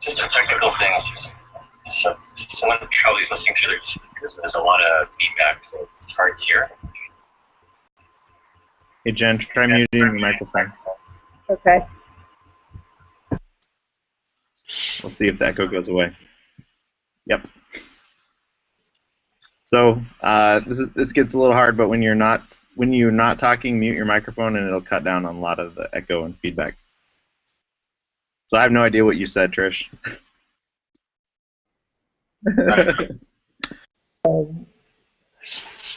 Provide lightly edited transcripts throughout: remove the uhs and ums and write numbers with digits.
Just a technical thing. So, someone probably listening to this because there's a lot of feedback, so it's hard to hear. Hey Jen, try muting your microphone. Okay. We'll see if the echo goes away. Yep. So this gets a little hard, but when you're not talking, mute your microphone, and it'll cut down on a lot of the echo and feedback. So I have no idea what you said, Trish.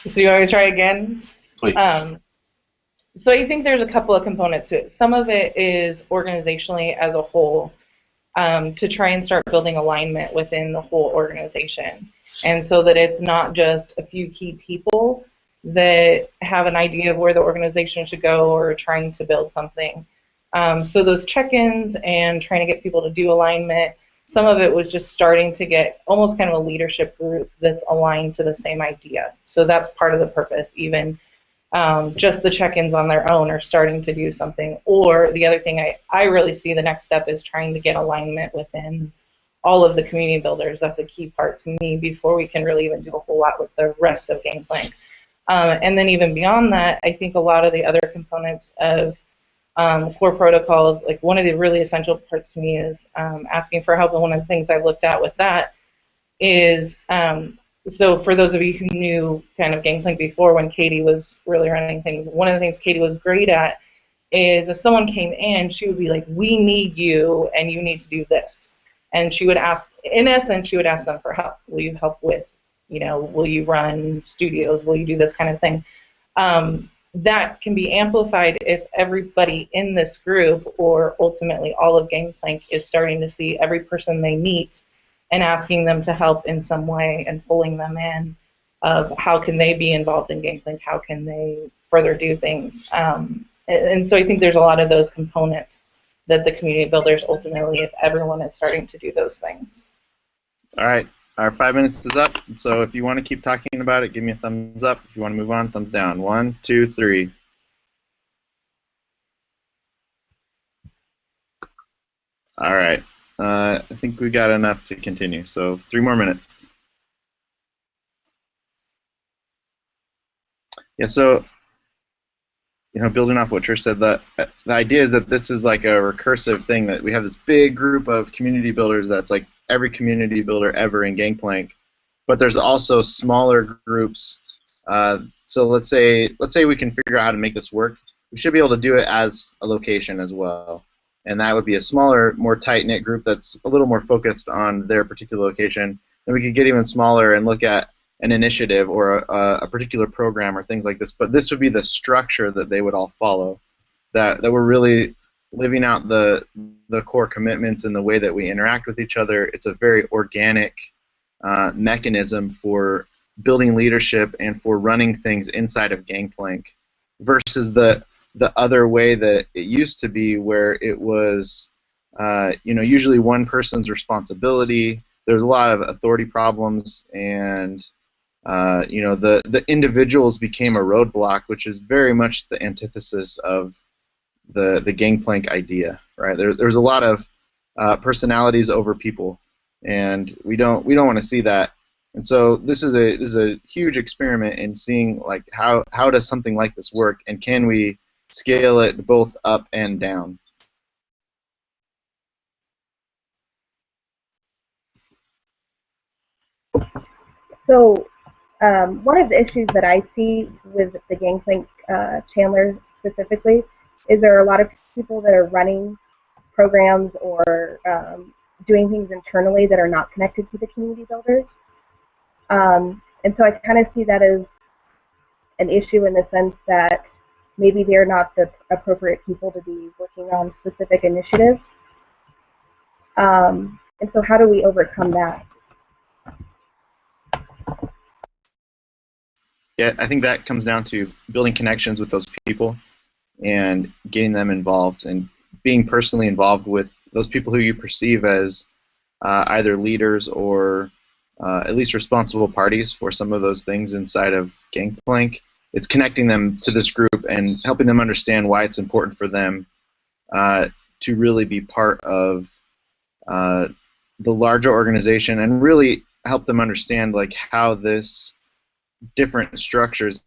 So you want me to try again? Please. So I think there's a couple of components to it. Some of it is organizationally as a whole, to try and start building alignment within the whole organization. And so that it's not just a few key people that have an idea of where the organization should go or trying to build something. So those check-ins and trying to get people to do alignment, some of it was just starting to get almost kind of a leadership group that's aligned to the same idea. So that's part of the purpose. Even just the check-ins on their own are starting to do something. Or the other thing I really see the next step is trying to get alignment within all of the community builders. That's a key part to me before we can really even do a whole lot with the rest of Gangplank. And then even beyond that, I think a lot of the other components of core protocols, like one of the really essential parts to me is asking for help. And one of the things I've looked at with that is, so for those of you who knew kind of Gangplank before when Katie was really running things, one of the things Katie was great at is if someone came in, she would be like, we need you and you need to do this. And she would ask, in essence, she would ask them for help. Will you help with, will you run studios? Will you do this kind of thing? That can be amplified if everybody in this group, or ultimately all of Gangplank, is starting to see every person they meet and asking them to help in some way and pulling them in of how can they be involved in Gangplank, how can they further do things. And so I think there's a lot of those components that the community builders ultimately, if everyone is starting to do those things. All right, our 5 minutes is up. So if you want to keep talking about it, give me a thumbs up. If you want to move on, thumbs down. 1, 2, 3. All right, I think we got enough to continue. So 3 more minutes. Yeah. So building off what Trish said, the idea is that this is like a recursive thing, that we have this big group of community builders that's like every community builder ever in Gangplank, but there's also smaller groups. So let's say we can figure out how to make this work. We should be able to do it as a location as well, and that would be a smaller, more tight-knit group that's a little more focused on their particular location. Then we could get even smaller and look at an initiative or a particular program or things like this, but this would be the structure that they would all follow, that we're really living out the core commitments and the way that we interact with each other. It's a very organic mechanism for building leadership and for running things inside of Gangplank versus the other way that it used to be, where it was usually one person's responsibility. There's a lot of authority problems, and the individuals became a roadblock, which is very much the antithesis of the Gangplank idea, right? There's a lot of personalities over people, and we don't want to see that. And so this is a huge experiment in seeing like how does something like this work, and can we scale it both up and down? So one of the issues that I see with the Gangplank Chandler specifically is there are a lot of people that are running programs or doing things internally that are not connected to the community builders. And so I kind of see that as an issue in the sense that maybe they're not the appropriate people to be working on specific initiatives. And so how do we overcome that? Yeah, I think that comes down to building connections with those people and getting them involved and being personally involved with those people who you perceive as either leaders or at least responsible parties for some of those things inside of Gangplank. It's connecting them to this group and helping them understand why it's important for them to really be part of the larger organization and really help them understand like how this different structures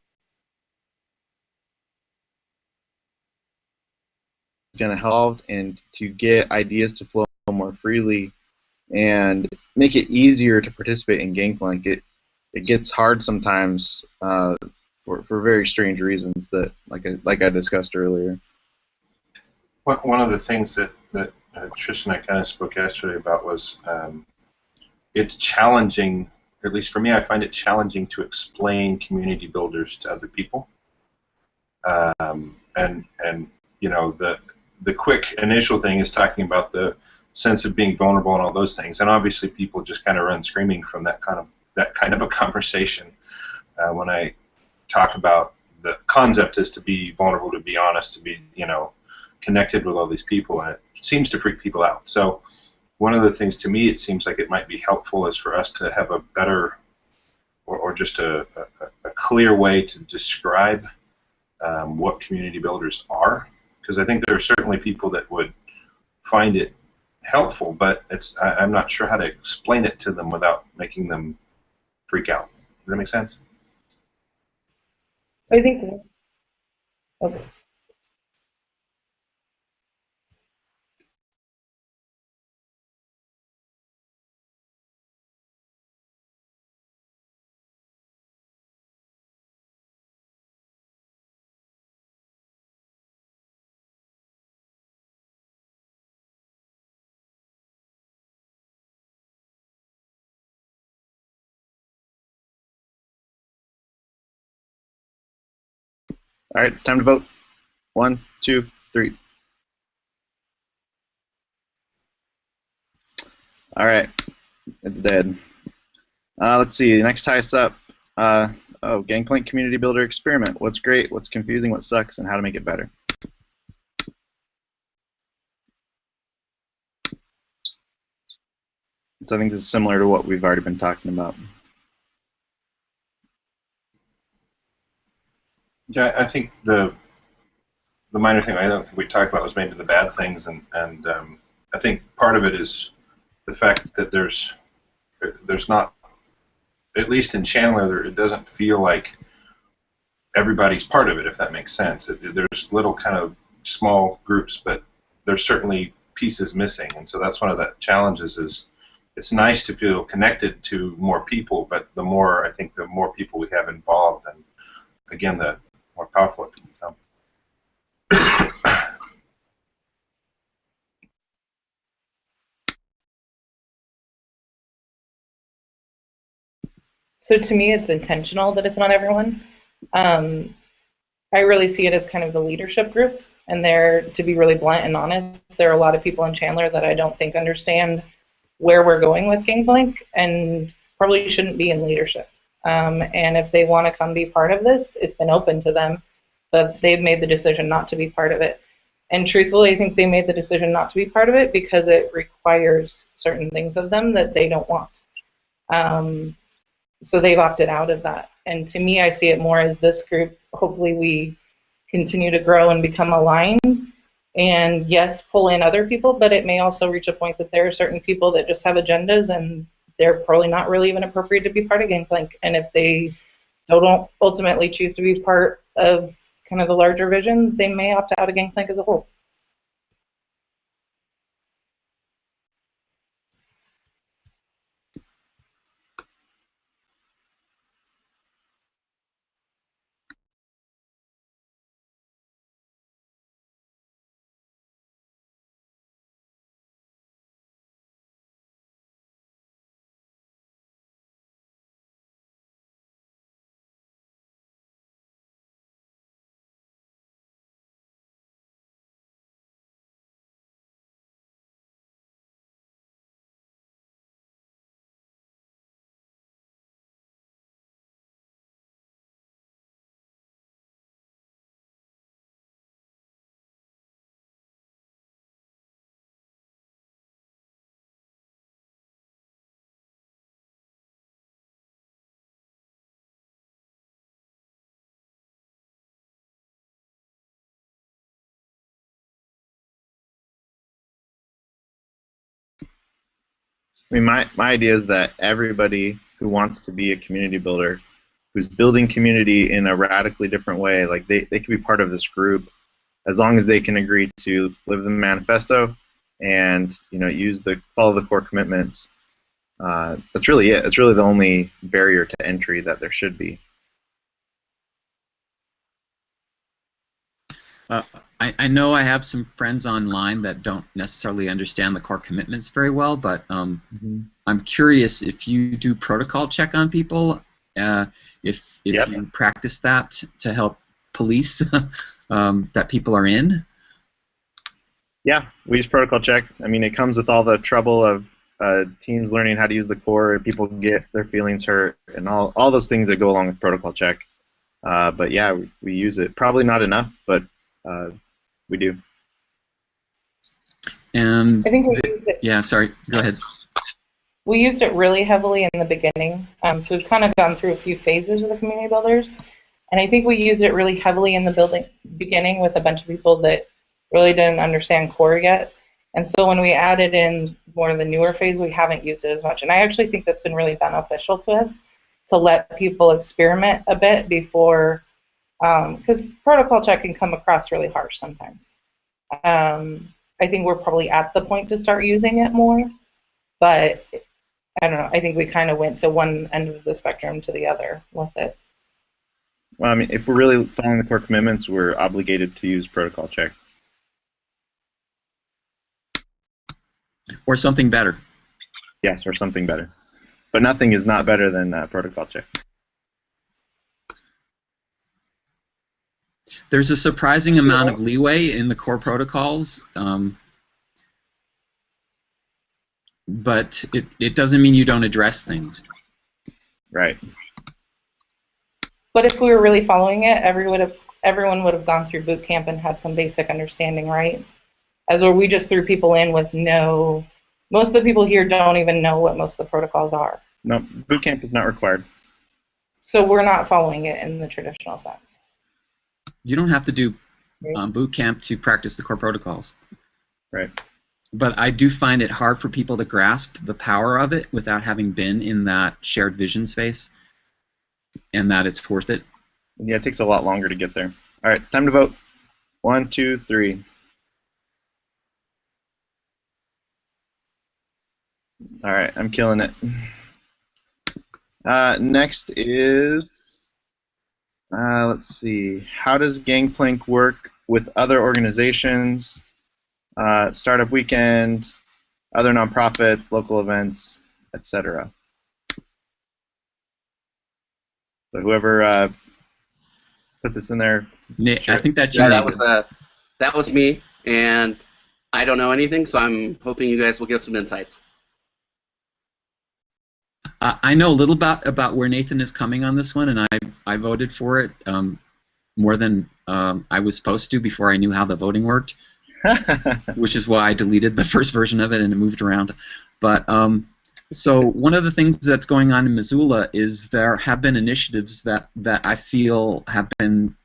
going to help and to get ideas to flow more freely and make it easier to participate in Gangplank. It gets hard sometimes for very strange reasons that like I discussed earlier. One of the things that Trish and I kind of spoke yesterday about was it's challenging, at least for me, I find it challenging to explain community builders to other people. And you know, the quick initial thing is talking about the sense of being vulnerable and all those things, and obviously people just kind of run screaming from that kind of a conversation. When I talk about the concept is to be vulnerable, to be honest, to be, you know, connected with all these people, and it seems to freak people out. So one of the things to me it seems like it might be helpful is for us to have a better or just a clear way to describe what community builders are, because I think there are certainly people that would find it helpful, but I'm not sure how to explain it to them without making them freak out. Does that make sense? So I think, okay. All right, it's time to vote. 1, 2, 3. All right, it's dead. Let's see. Next highest up. Gangplank Community Builder Experiment. What's great? What's confusing? What sucks? And how to make it better. So I think this is similar to what we've already been talking about. Yeah, I think the minor thing I don't think we talked about was maybe the bad things, and I think part of it is the fact that there's not, at least in Chandler, it doesn't feel like everybody's part of it, if that makes sense. There's little kind of small groups, but there's certainly pieces missing, and so that's one of the challenges. Is it's nice to feel connected to more people, but the more people we have involved, and again, the more powerful it can become. So to me, it's intentional that it's not everyone. I really see it as kind of the leadership group, and to be really blunt and honest, there are a lot of people in Chandler that I don't think understand where we're going with Gangplank and probably shouldn't be in leadership. And if they want to come be part of this, it's been open to them, but they've made the decision not to be part of it. And truthfully, I think they made the decision not to be part of it because it requires certain things of them that they don't want. So they've opted out of that. And to me, I see it more as this group, hopefully we continue to grow and become aligned. And yes, pull in other people, but it may also reach a point that there are certain people that just have agendas and they're probably not really even appropriate to be part of Gangplank. And if they don't ultimately choose to be part of kind of the larger vision, they may opt out of Gangplank as a whole. I mean, my idea is that everybody who wants to be a community builder, who's building community in a radically different way, like they can be part of this group as long as they can agree to live the manifesto and follow the core commitments. That's really it. It's really the only barrier to entry that there should be. I know I have some friends online that don't necessarily understand the core commitments very well, but I'm curious if you do protocol check on people, if you practice that to help police that people are in. Yeah, we use protocol check. I mean, it comes with all the trouble of teams learning how to use the core, and people get their feelings hurt, and all those things that go along with protocol check. But yeah, we use it. Probably not enough, but we do. And I think we use it. Yeah, sorry. Go ahead. We used it really heavily in the beginning. So we've kind of gone through a few phases of the community builders, and I think we used it really heavily in the beginning with a bunch of people that really didn't understand core yet. And so when we added in more of the newer phase, we haven't used it as much. And I actually think that's been really beneficial to us to let people experiment a bit before, because protocol check can come across really harsh sometimes. I think we're probably at the point to start using it more, but I don't know. I think we kind of went to one end of the spectrum to the other with it. Well, I mean, if we're really following the core commitments, we're obligated to use protocol check. Or something better. Yes, or something better. But nothing is not better than protocol check. There's a surprising amount of leeway in the core protocols, but it doesn't mean you don't address things. Right. But if we were really following it, everyone would have gone through boot camp and had some basic understanding, right? As where we just threw people in with no. Most of the people here don't even know what most of the protocols are. No, boot camp is not required. So we're not following it in the traditional sense. You don't have to do boot camp to practice the core protocols. Right. But I do find it hard for people to grasp the power of it without having been in that shared vision space, and that it's worth it. Yeah, it takes a lot longer to get there. All right, time to vote. 1, 2, 3. All right, I'm killing it. Next is, let's see, how does Gangplank work with other organizations, Startup Weekend, other nonprofits, local events, etc.? So whoever put this in there. I think that's you. Yeah, that was me, and I don't know anything, so I'm hoping you guys will get some insights. I know a little about where Nathan is coming on this one, and I voted for it more than I was supposed to before I knew how the voting worked, which is why I deleted the first version of it and it moved around. But so one of the things that's going on in Missoula is there have been initiatives that I feel have been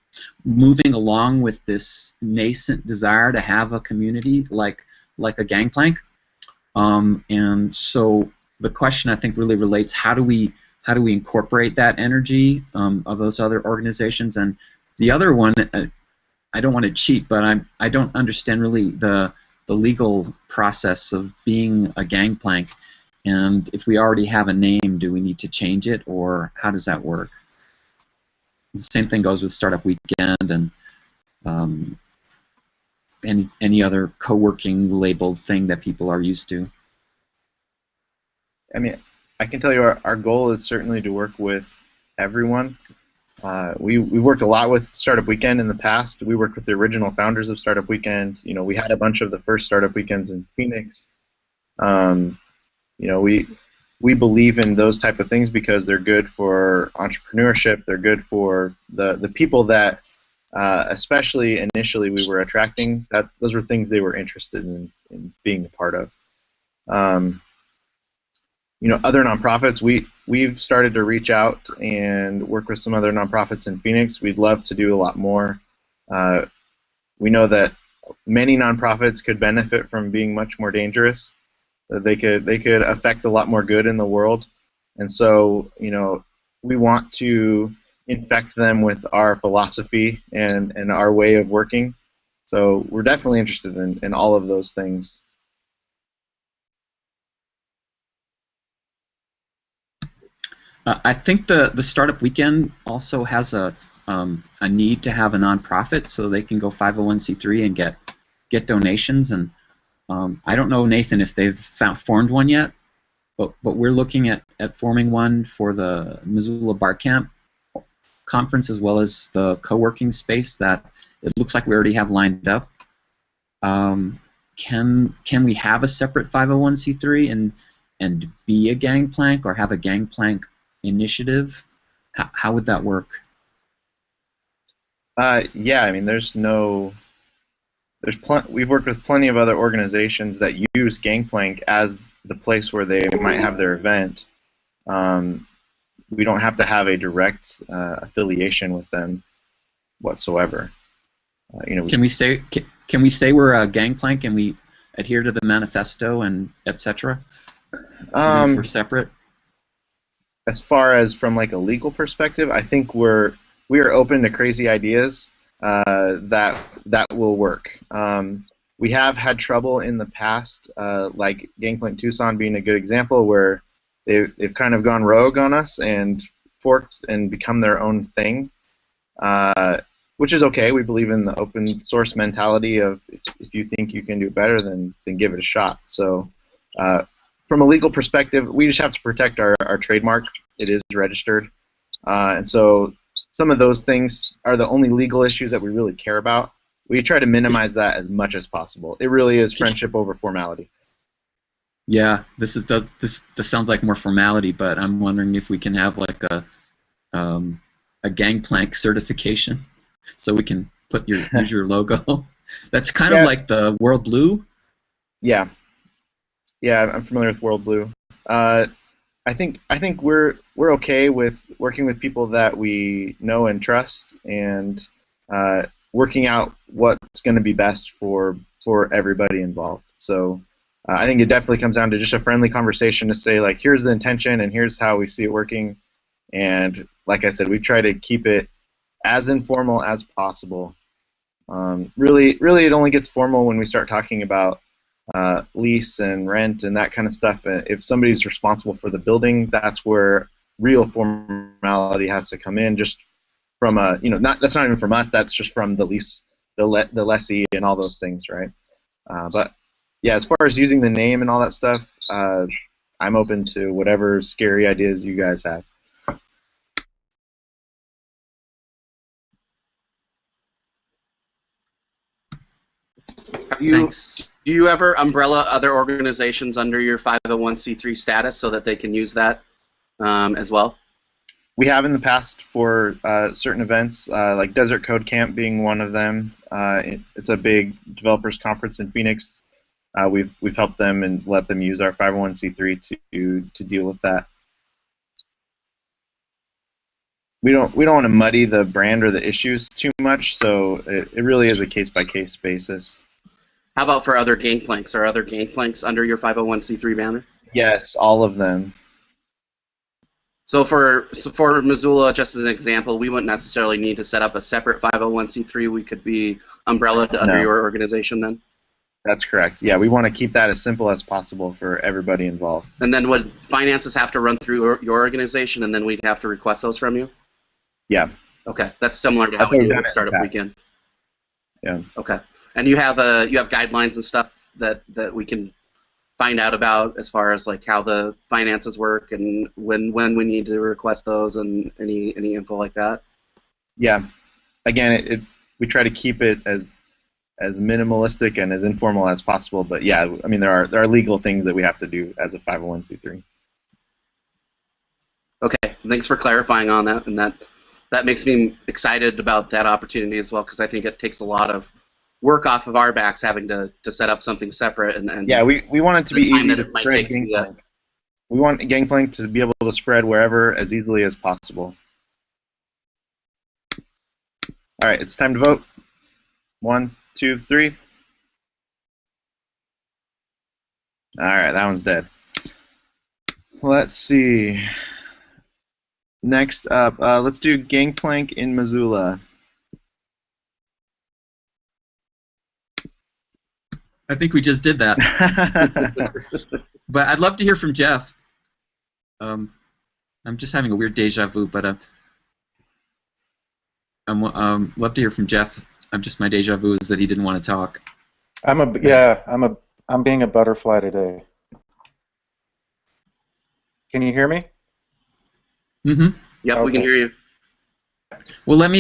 moving along with this nascent desire to have a community like a Gangplank, and so the question I think really relates: how do we incorporate that energy of those other organizations? And the other one, I don't want to cheat, but I don't understand really the legal process of being a Gangplank. And if we already have a name, do we need to change it, or how does that work? The same thing goes with Startup Weekend and any other co-working labeled thing that people are used to. I mean, I can tell you our goal is certainly to work with everyone. We've worked a lot with Startup Weekend in the past. We worked with the original founders of Startup Weekend. You know, we had a bunch of the first Startup Weekends in Phoenix. You know, we believe in those type of things because they're good for entrepreneurship. They're good for the people that, especially initially, we were attracting. Those were things they were interested in being a part of. You know, other nonprofits, we've started to reach out and work with some other nonprofits in Phoenix. We'd love to do a lot more. We know that many nonprofits could benefit from being much more dangerous. that they could affect a lot more good in the world. And so, we want to infect them with our philosophy and our way of working. So we're definitely interested in all of those things. I think the startup weekend also has a need to have a nonprofit so they can go 501c3 and get donations. And I don't know, Nathan, if they've formed one yet, but we're looking at forming one for the Missoula Bar Camp conference as well as the co-working space that it looks like we already have lined up. Can we have a separate 501c3 and be a Gangplank, or have a Gangplank initiative? How would that work? Yeah, I mean, we've worked with plenty of other organizations that use Gangplank as the place where they might have their event. We don't have to have a direct affiliation with them whatsoever. Can we say we're a Gangplank and we adhere to the manifesto and etc.? Even if we're separate. As far as from like a legal perspective, I think we are open to crazy ideas that will work. We have had trouble in the past, like Gangplank Tucson being a good example, where they've kind of gone rogue on us and forked and become their own thing, which is okay. We believe in the open source mentality of if you think you can do better, then give it a shot. So from a legal perspective, we just have to protect our trademark. It is registered. And so some of those things are the only legal issues that we really care about. We try to minimize that as much as possible. It really is friendship over formality. Yeah, this sounds like more formality, but I'm wondering if we can have like a Gangplank certification, so we can use your logo. That's kind of like the World Blue. Yeah, I'm familiar with World Blue. I think we're okay with working with people that we know and trust, and working out what's going to be best for everybody involved. So I think it definitely comes down to just a friendly conversation to say, like, here's the intention and here's how we see it working. And like I said, we try to keep it as informal as possible. Really, it only gets formal when we start talking about lease and rent and that kind of stuff. If somebody's responsible for the building, that's where real formality has to come in. Just from that's not even from us. That's just from the lease, the lessee, and all those things, right? But yeah, as far as using the name and all that stuff, I'm open to whatever scary ideas you guys have. Do you ever umbrella other organizations under your 501c3 status so that they can use that as well? We have in the past for certain events, like Desert Code Camp being one of them. It's a big developers conference in Phoenix. We've helped them and let them use our 501c3 to deal with that. We don't want to muddy the brand or the issues too much, so it really is a case-by-case basis. How about for other Gangplanks? Are other Gangplanks under your 501c3 banner? Yes, all of them. So for Missoula, just as an example, we wouldn't necessarily need to set up a separate 501c3. We could be umbrellaed under your organization then? That's correct. Yeah, we want to keep that as simple as possible for everybody involved. And then would finances have to run through your organization, and then we'd have to request those from you? Yeah. Okay, that's similar to how we do with Startup Weekend. Yeah. Okay, and you have guidelines and stuff that we can find out about as far as like how the finances work and when we need to request those and any info like that? Yeah. Again, we try to keep it as minimalistic and as informal as possible, but yeah, I mean there are legal things that we have to do as a 501c3. Okay, thanks for clarifying on that, and that makes me excited about that opportunity as well, because I think it takes a lot of work off of our backs having to set up something separate and yeah, we want it to be easy to spread Gangplank. We want Gangplank to be able to spread wherever as easily as possible. All right, it's time to vote. 1, 2, 3. All right, that one's dead. Let's see. Next up, let's do Gangplank in Missoula. I think we just did that. But I'd love to hear from Jeff. I'm just having a weird deja vu, but I'm love to hear from Jeff. My deja vu is that he didn't want to talk. I'm being a butterfly today. Can you hear me? Mm-hmm. Yep, Okay. we can hear you. Well, let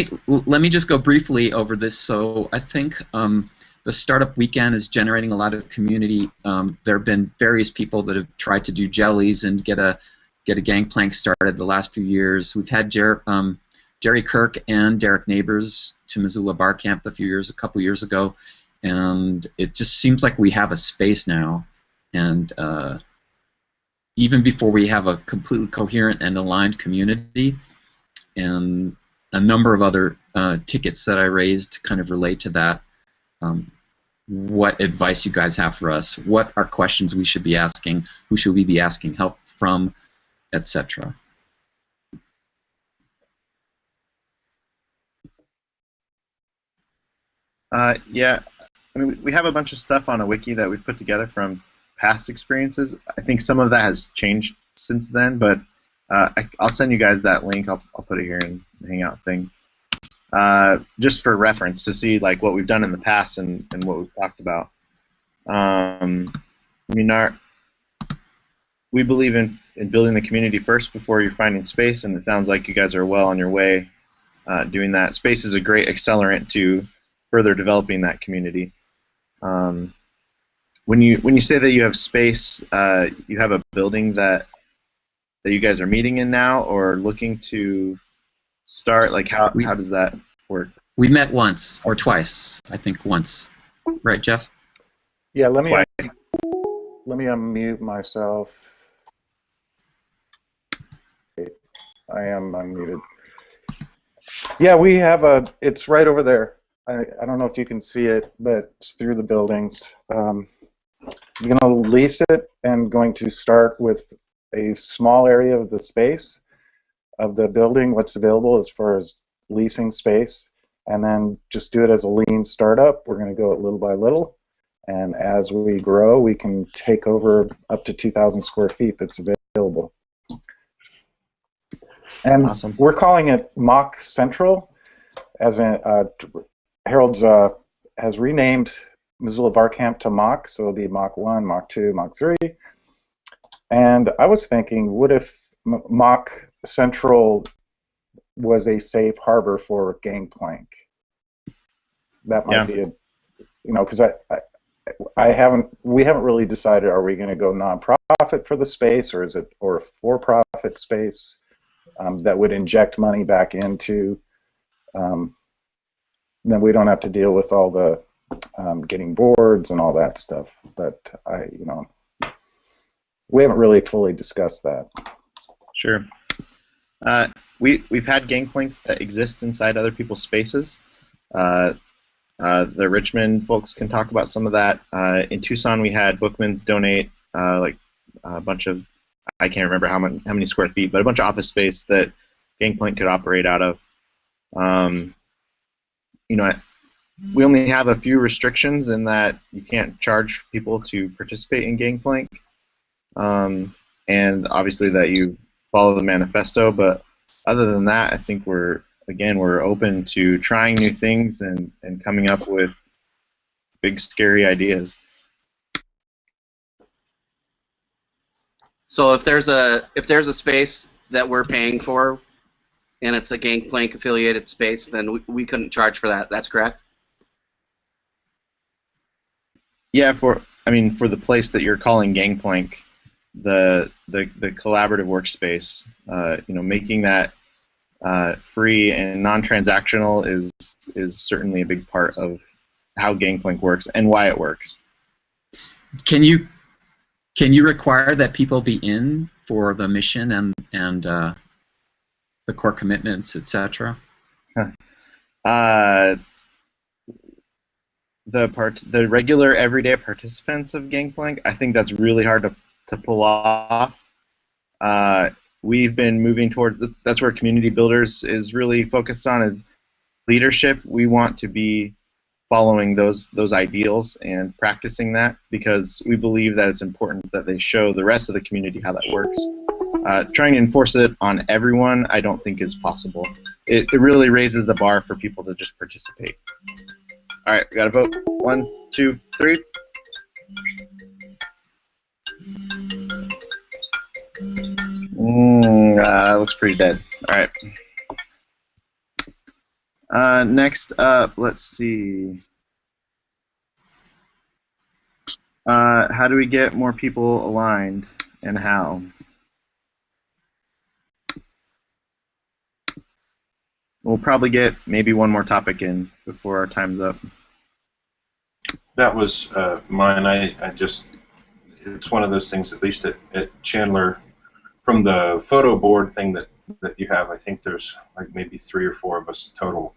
me just go briefly over this. So I think the startup weekend is generating a lot of community. There have been various people that have tried to do jellies and get a Gangplank started the last few years. We've had Jerry Kirk and Derek Neighbors to Missoula Bar Camp a couple years ago, and it just seems like we have a space now. And even before we have a completely coherent and aligned community, and a number of other tickets that I raised kind of relate to that. What advice you guys have for us? What are questions we should be asking? Who should we be asking help from, etc.? Yeah, I mean, we have a bunch of stuff on a wiki that we've put together from past experiences. I think some of that has changed since then, but I'll send you guys that link. I'll put it here in the Hangout thing, just for reference to see like what we've done in the past and what we've talked about. I mean, we believe in building the community first before you're finding space, and it sounds like you guys are well on your way doing that. Space is a great accelerant to further developing that community. When you say that you have space, you have a building that you guys are meeting in now, or looking to start? Like how does that work? We met once or twice, I think once, right, Jeff? Yeah, let me Twice. unmute myself. I am unmuted. Yeah, we have it's right over there. I don't know if you can see it, but it's through the buildings. I'm going to lease it and going to start with a small area of the space of the building, what's available as far as leasing space, and then just do it as a lean startup. We're going to go it little by little, and as we grow, we can take over up to 2,000 square feet that's available. And Awesome. We're calling it Mock Central, as in Harold's has renamed Missoula Bar Camp to Mock, so it'll be Mock 1, Mock 2, Mock 3. And I was thinking, what if Mock Central was a safe harbor for Gangplank? That might be a, because we haven't really decided, are we going to go nonprofit for the space, or is it a for-profit space that would inject money back into? Then we don't have to deal with all the getting boards and all that stuff. But we haven't really fully discussed that. Sure. We've had Gangplanks that exist inside other people's spaces. The Richmond folks can talk about some of that. In Tucson, we had Bookman donate like a bunch of, I can't remember how many square feet, but a bunch of office space that Gangplank could operate out of. We only have a few restrictions in that you can't charge people to participate in Gangplank, and obviously that you follow the manifesto. But other than that, I think we're open to trying new things and coming up with big, scary ideas. So if there's a space that we're paying for, and it's a Gangplank affiliated space, then we couldn't charge for that. That's correct? Yeah, for the place that you're calling Gangplank, the collaborative workspace, making that free and non-transactional is certainly a big part of how Gangplank works and why it works. Can you require that people be in for the mission and the core commitments, etc.? the regular everyday participants of Gangplank, I think that's really hard to pull off. We've been moving towards that's where community builders is really focused on is leadership. We want to be following those ideals and practicing that because we believe that it's important that they show the rest of the community how that works. Trying to enforce it on everyone, I don't think is possible. It really raises the bar for people to just participate. All right, we got to vote. 1, 2, 3. Looks pretty dead. All right. Next up, let's see. How do we get more people aligned, and how? We'll probably get maybe one more topic in before our time's up. That was mine. I just, it's one of those things, at least at Chandler, from the photo board thing that you have, I think there's like maybe 3 or 4 of us total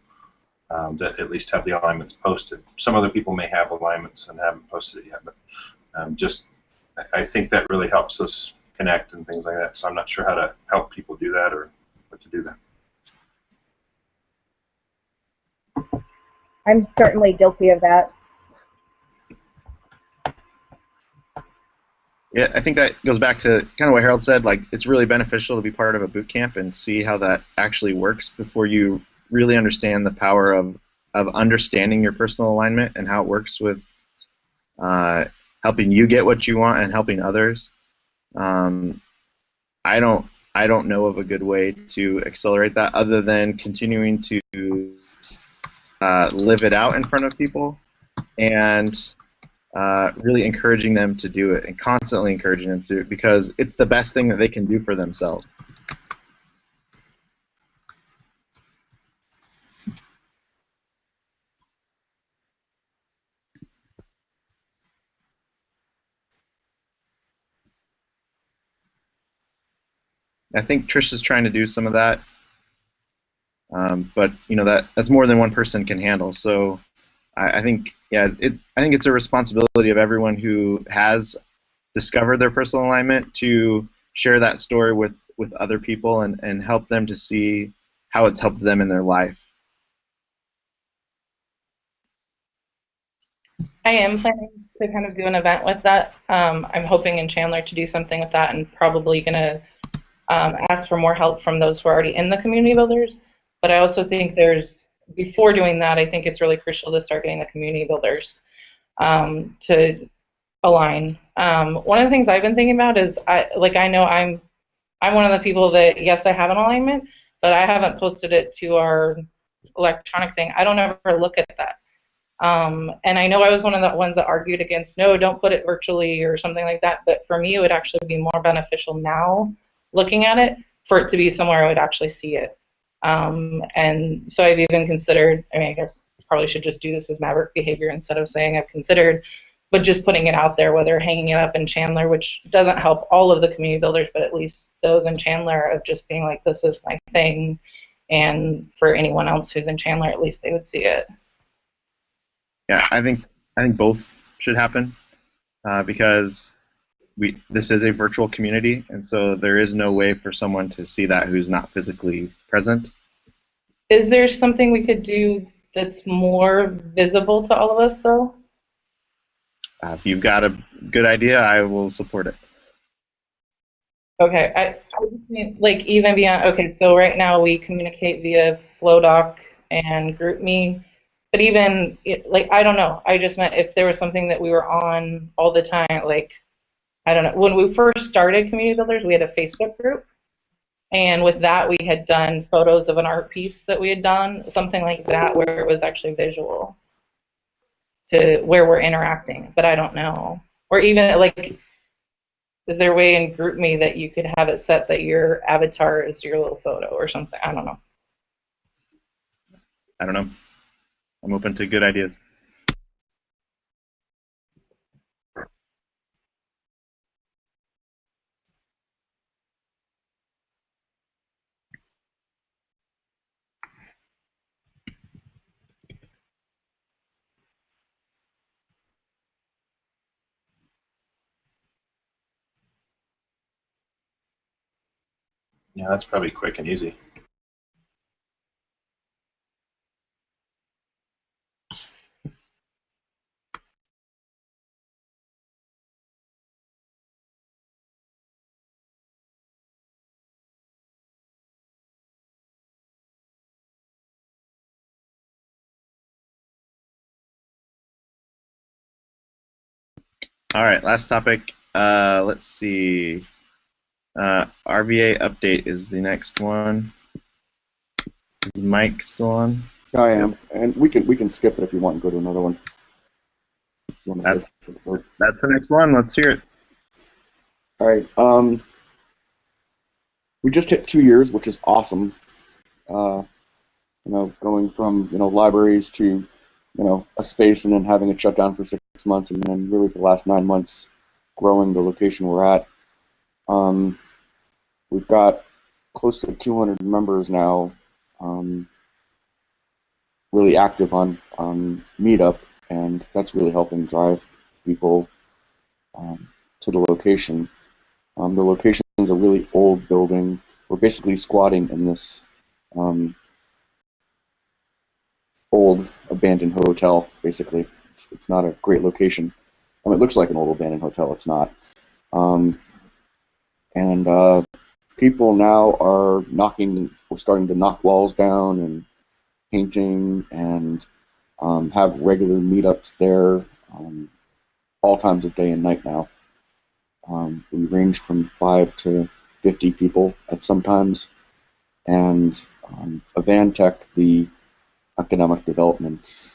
that at least have the alignments posted. Some other people may have alignments and haven't posted it yet, but just I think that really helps us connect and things like that. So I'm not sure how to help people do that or what to do that. I'm certainly guilty of that. Yeah, I think that goes back to kind of what Harold said. Like, it's really beneficial to be part of a boot camp and see how that actually works before you really understand the power of understanding your personal alignment and how it works with helping you get what you want and helping others. I don't know of a good way to accelerate that other than continuing to live it out in front of people and really encouraging them to do it and constantly encouraging them to do it because it's the best thing that they can do for themselves. I think Trish is trying to do some of that, but you know that's more than one person can handle. So I think I think it's a responsibility of everyone who has discovered their personal alignment to share that story with other people and help them to see how it's helped them in their life. I am planning to kind of do an event with that. I'm hoping in Chandler to do something with that and probably going to ask for more help from those who are already in the community builders. But I also think before doing that, I think it's really crucial to start getting the community builders to align. One of the things I've been thinking about is, I know I'm one of the people that, yes, I have an alignment, but I haven't posted it to our electronic thing. I don't ever look at that. And I know I was one of the ones that argued against, no, don't put it virtually or something like that, but for me it would actually be more beneficial now, looking at it, for it to be somewhere I would actually see it. And so I've even considered, I mean, I guess probably should just do this as maverick behavior instead of saying I've considered, but just putting it out there, whether hanging it up in Chandler, which doesn't help all of the community builders, but at least those in Chandler, of just being like, this is my thing, and for anyone else who's in Chandler, at least they would see it. Yeah, I think both should happen because this is a virtual community, and so there is no way for someone to see that who's not physically present. Is there something we could do that's more visible to all of us, though? If you've got a good idea, I will support it. Okay, I just mean, like, even beyond, okay, so right now we communicate via FlowDoc and GroupMe, but even, like, I don't know, I just meant if there was something that we were on all the time, like, I don't know, when we first started Community Builders, we had a Facebook group, and with that we had done photos of an art piece that we had done, something like that, where it was actually visual to where we're interacting, but I don't know. Or even, like, is there a way in GroupMe that you could have it set that your avatar is your little photo or something? I don't know. I don't know. I'm open to good ideas. Yeah, that's probably quick and easy. All right, last topic. Let's see. RVA update is the next one. Is Mike still on? I am, and we can skip it if you want and go to another one. That's the next one. Let's hear it. All right. We just hit 2 years, which is awesome. Going from libraries to a space and then having it shut down for 6 months, and then really for the last 9 months growing the location we're at. We've got close to 200 members now, really active on Meetup, and that's really helping drive people to the location. The location is a really old building. We're basically squatting in this old abandoned hotel, basically. It's not a great location. It looks like an old abandoned hotel. It's not. And people now are we're starting to knock walls down and painting and have regular meetups there all times of day and night now. We range from 5 to 50 people at some times. And Avantech, the economic development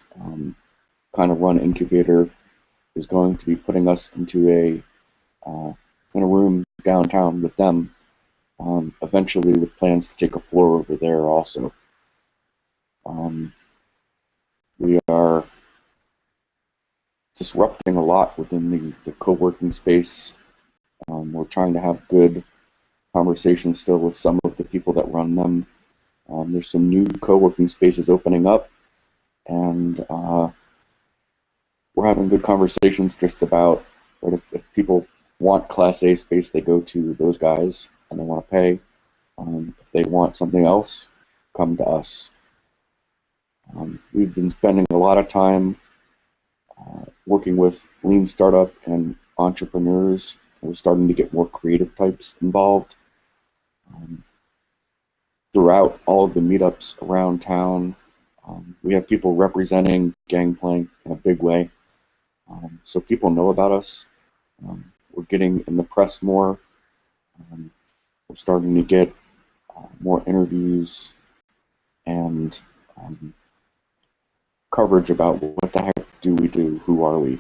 kind of run incubator, is going to be putting us into in a room downtown with them, eventually with plans to take a floor over there also. We are disrupting a lot within the co-working space. We're trying to have good conversations still with some of the people that run them. There's some new co-working spaces opening up, and we're having good conversations just about if people want Class A space, they go to those guys and they want to pay. If they want something else, come to us. We've been spending a lot of time working with lean startup and entrepreneurs. We're starting to get more creative types involved. Throughout all of the meetups around town, we have people representing Gangplank in a big way. So people know about us. We're getting in the press more. We're starting to get more interviews and coverage about what the heck do we do, who are we.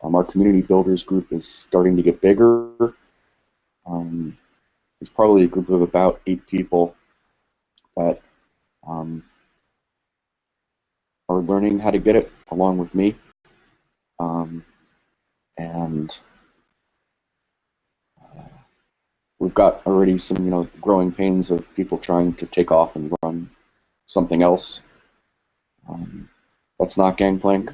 Our community builders group is starting to get bigger. There's probably a group of about 8 people that are learning how to get it along with me. And we've got already some, growing pains of people trying to take off and run something else. That's not Gangplank.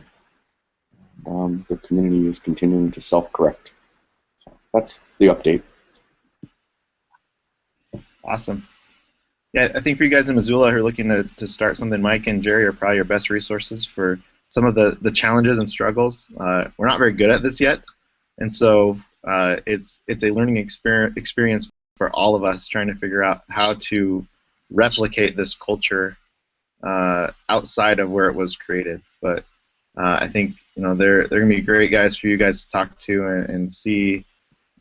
The community is continuing to self-correct. So that's the update. Awesome. Yeah, I think for you guys in Missoula who are looking to start something, Mike and Jerry are probably your best resources for some of the challenges and struggles. We're not very good at this yet, and so it's a learning experience for all of us trying to figure out how to replicate this culture outside of where it was created. But I think they're going to be great guys for you guys to talk to and see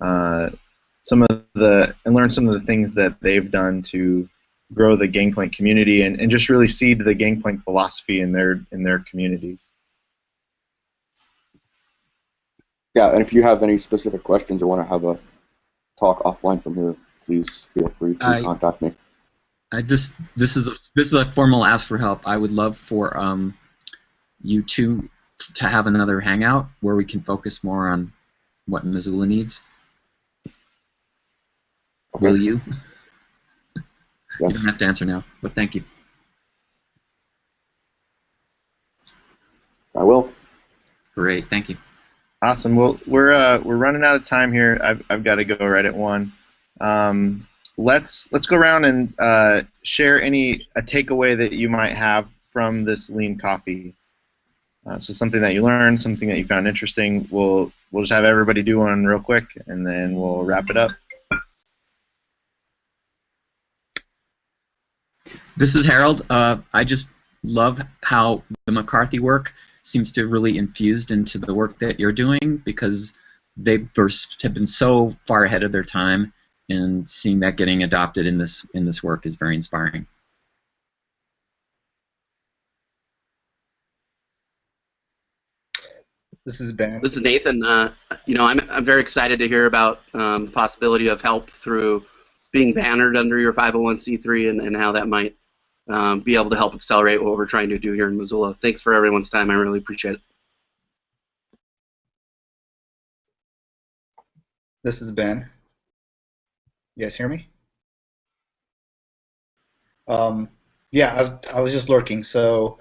some of and learn some of the things that they've done to grow the Gangplank community and just really seed the Gangplank philosophy in their communities. Yeah, and if you have any specific questions or want to have a talk offline from here, please feel free to contact me. This is a formal ask for help. I would love for you two to have another hangout where we can focus more on what Missoula needs. Okay. Will you? Yes. You don't have to answer now, but thank you. I will. Great, thank you. Awesome. Well, we're running out of time here. I've got to go right at 1. let's go around and share a takeaway that you might have from this lean coffee. So something that you learned, something that you found interesting. We'll just have everybody do one real quick, and then we'll wrap it up. This is Harold. I just love how the McCarthy work seems to have really infused into the work that you're doing, because they have been so far ahead of their time, and seeing that getting adopted in this work is very inspiring. This is Ben. This is Nathan. I'm very excited to hear about the possibility of help through being bannered under your 501c3 and how that might be able to help accelerate what we're trying to do here in Missoula. Thanks for everyone's time. I really appreciate it. This is Ben. You guys hear me? Yeah, I was just lurking. So,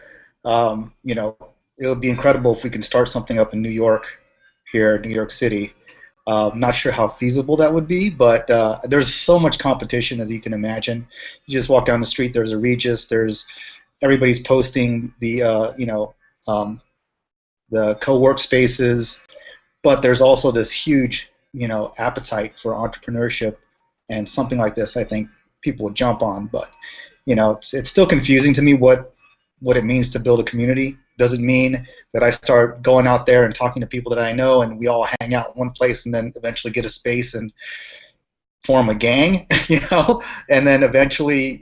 it would be incredible if we can start something up in New York, here, New York City. Not sure how feasible that would be, but there's so much competition, as you can imagine. You just walk down the street, there's a Regis, everybody's posting the co-work spaces, but there's also this huge, appetite for entrepreneurship, and something like this, I think people would jump on. But, it's still confusing to me what it means to build a community. Does it mean that I start going out there and talking to people that I know, and we all hang out in one place, and then eventually get a space and form a gang, and then eventually,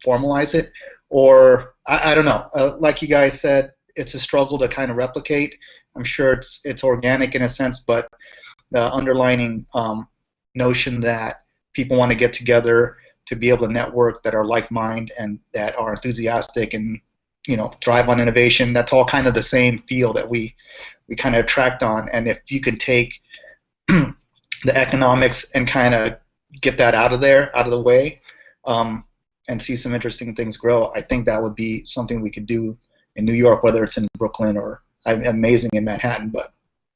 formalize it? Or I don't know. Like you guys said, it's a struggle to kind of replicate. I'm sure it's organic in a sense, but the underlining notion that people want to get together to be able to network, that are like-minded and that are enthusiastic and thrive on innovation, that's all kind of the same feel that we kind of attract on. And if you can take the economics and kind of get that out of the way, and see some interesting things grow, I think that would be something we could do in New York, whether it's in Brooklyn or amazing in Manhattan, but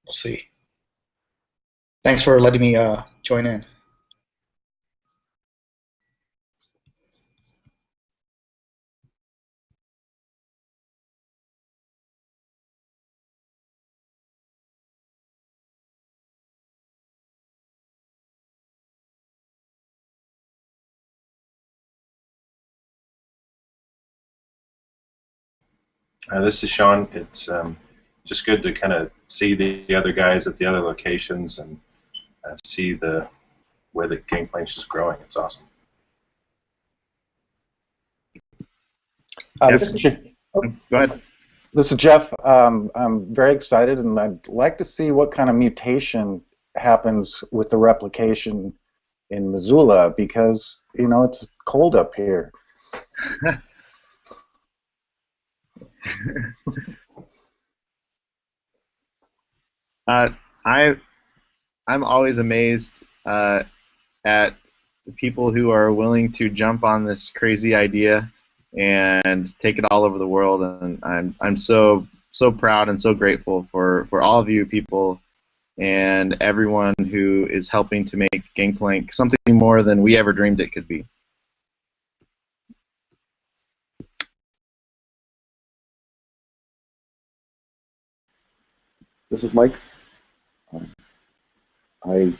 we'll see. Thanks for letting me join in. This is Sean. It's just good to kind of see the other guys at the other locations and see the way the Gangplank is growing. It's awesome. Go ahead. This is Jeff. I'm very excited, and I'd like to see what kind of mutation happens with the replication in Missoula, because it's cold up here. I'm always amazed at the people who are willing to jump on this crazy idea and take it all over the world, and I'm so proud and so grateful for all of you people and everyone who is helping to make Gangplank something more than we ever dreamed it could be. This is Mike. I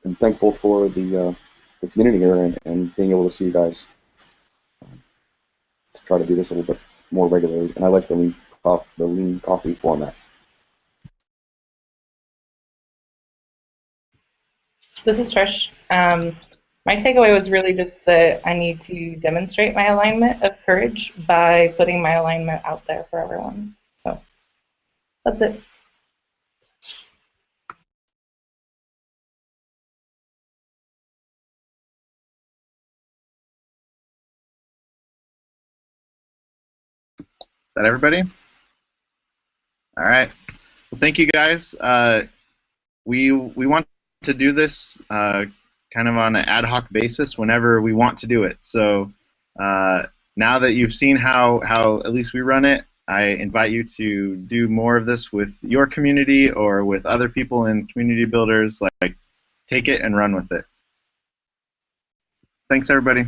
am thankful for the community here and being able to see you guys to try to do this a little bit more regularly. And I like the lean coffee format. This is Trish. My takeaway was really just that I need to demonstrate my alignment of courage by putting my alignment out there for everyone. So that's it. Is that everybody? All right. Well, thank you guys. We want to do this kind of on an ad hoc basis whenever we want to do it. So now that you've seen how at least we run it, I invite you to do more of this with your community or with other people in community builders. Like, take it and run with it. Thanks, everybody.